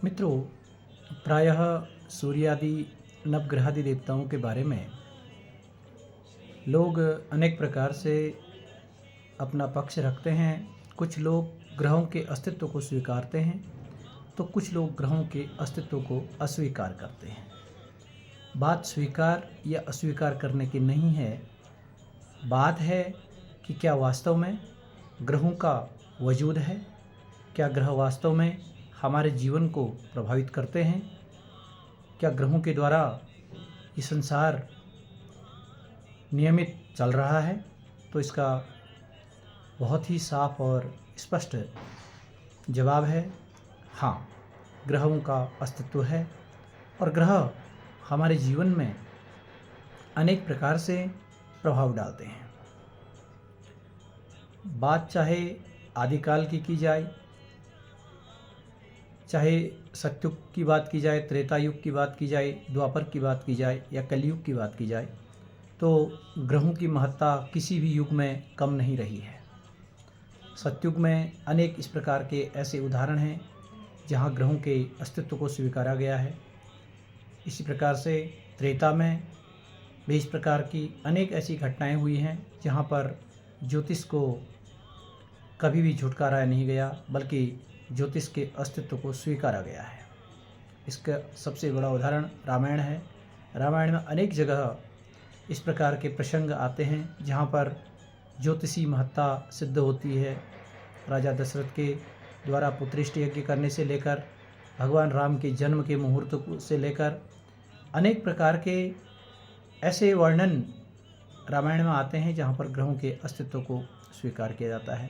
मित्रों, प्रायः सूर्यादि नवग्रहादि देवताओं के बारे में लोग अनेक प्रकार से अपना पक्ष रखते हैं। कुछ लोग ग्रहों के अस्तित्व को स्वीकारते हैं तो कुछ लोग ग्रहों के अस्तित्व को अस्वीकार करते हैं। बात स्वीकार या अस्वीकार करने की नहीं है, बात है कि क्या वास्तव में ग्रहों का वजूद है, क्या ग्रह वास्तव में हमारे जीवन को प्रभावित करते हैं, क्या ग्रहों के द्वारा ये संसार नियमित चल रहा है। तो इसका बहुत ही साफ और स्पष्ट जवाब है हाँ, ग्रहों का अस्तित्व है और ग्रह हमारे जीवन में अनेक प्रकार से प्रभाव डालते हैं। बात चाहे आदिकाल की जाए, चाहे सतयुग की बात की जाए, त्रेता युग की बात की जाए, द्वापर की बात की जाए या कलयुग की बात की जाए, तो ग्रहों की महत्ता किसी भी युग में कम नहीं रही है। सतयुग में अनेक इस प्रकार के ऐसे उदाहरण हैं जहां ग्रहों के अस्तित्व को स्वीकारा गया है। इसी प्रकार से त्रेता में भी इस प्रकार की अनेक ऐसी घटनाएं हुई हैं जहां पर ज्योतिष को कभी भी झुटकारा नहीं गया, बल्कि ज्योतिष के अस्तित्व को स्वीकारा गया है। इसका सबसे बड़ा उदाहरण रामायण है। रामायण में अनेक जगह इस प्रकार के प्रसंग आते हैं जहाँ पर ज्योतिषी महत्ता सिद्ध होती है। राजा दशरथ के द्वारा पुत्रेष्टि यज्ञ करने से लेकर भगवान राम के जन्म के मुहूर्त से लेकर अनेक प्रकार के ऐसे वर्णन रामायण में आते हैं जहाँ पर ग्रहों के अस्तित्व को स्वीकार किया जाता है।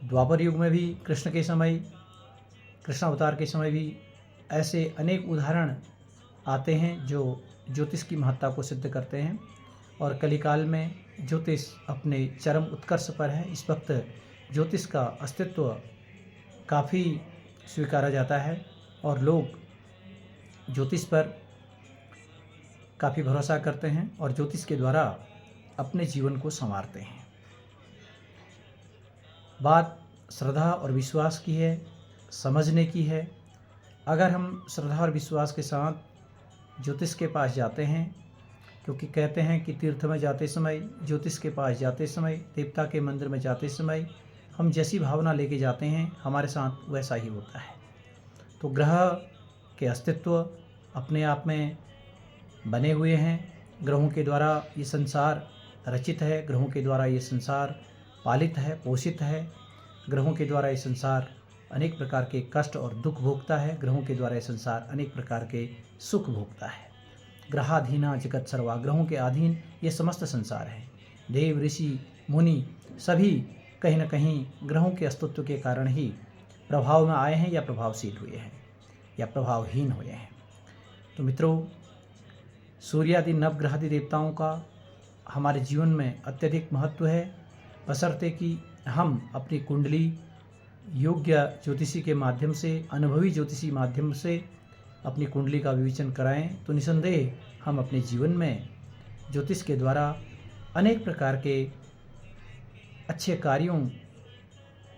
द्वापर युग में भी कृष्ण अवतार के समय भी ऐसे अनेक उदाहरण आते हैं जो ज्योतिष की महत्ता को सिद्ध करते हैं। और कलिकाल में ज्योतिष अपने चरम उत्कर्ष पर है। इस वक्त ज्योतिष का अस्तित्व काफ़ी स्वीकारा जाता है और लोग ज्योतिष पर काफ़ी भरोसा करते हैं और ज्योतिष के द्वारा अपने जीवन को संवारते हैं। बात श्रद्धा और विश्वास की है, समझने की है। अगर हम श्रद्धा और विश्वास के साथ ज्योतिष के पास जाते हैं, क्योंकि कहते हैं कि तीर्थ में जाते समय, ज्योतिष के पास जाते समय, देवता के मंदिर में जाते समय हम जैसी भावना लेके जाते हैं हमारे साथ वैसा ही होता है। तो ग्रह के अस्तित्व अपने आप में बने हुए हैं। ग्रहों के द्वारा ये संसार रचित है, ग्रहों के द्वारा ये संसार पालित है, पोषित है। ग्रहों के द्वारा ये संसार अनेक प्रकार के कष्ट और दुख भोगता है। ग्रहों के द्वारा ये संसार अनेक प्रकार के सुख भोगता है। ग्रहाधीना जगत सर्वा, ग्रहों के अधीन ये समस्त संसार है। देव, ऋषि, मुनि सभी कहीं न कहीं ग्रहों के अस्तित्व के कारण ही प्रभाव में आए हैं या प्रभावशील हुए हैं या प्रभावहीन हुए हैं। तो मित्रों, सूर्यादि नवग्रहादि देवताओं का हमारे जीवन में अत्यधिक महत्व है, बशर्ते कि हम अपनी कुंडली योग्य ज्योतिषी के माध्यम से, अनुभवी ज्योतिषी माध्यम से अपनी कुंडली का विवेचन कराएं तो निसंदेह हम अपने जीवन में ज्योतिष के द्वारा अनेक प्रकार के अच्छे कार्यों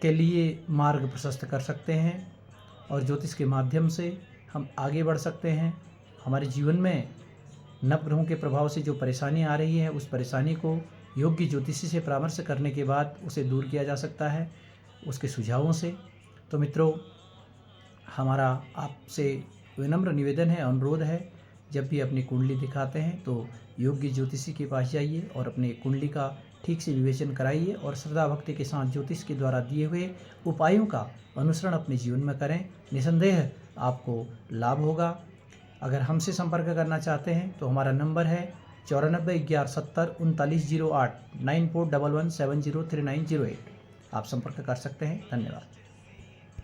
के लिए मार्ग प्रशस्त कर सकते हैं और ज्योतिष के माध्यम से हम आगे बढ़ सकते हैं। हमारे जीवन में नवग्रहों के प्रभाव से जो परेशानी आ रही है, उस परेशानी को योग्य ज्योतिषी से परामर्श करने के बाद उसे दूर किया जा सकता है उसके सुझावों से। तो मित्रों, हमारा आपसे विनम्र निवेदन है, अनुरोध है, जब भी अपनी कुंडली दिखाते हैं तो योग्य ज्योतिषी के पास जाइए और अपने कुंडली का ठीक से विवेचन कराइए और श्रद्धा भक्ति के साथ ज्योतिष के द्वारा दिए हुए उपायों का अनुसरण अपने जीवन में करें। निसंदेह आपको लाभ होगा। अगर हमसे संपर्क करना चाहते हैं तो हमारा नंबर है 9411703908 9411703908। आप संपर्क कर सकते हैं। धन्यवाद।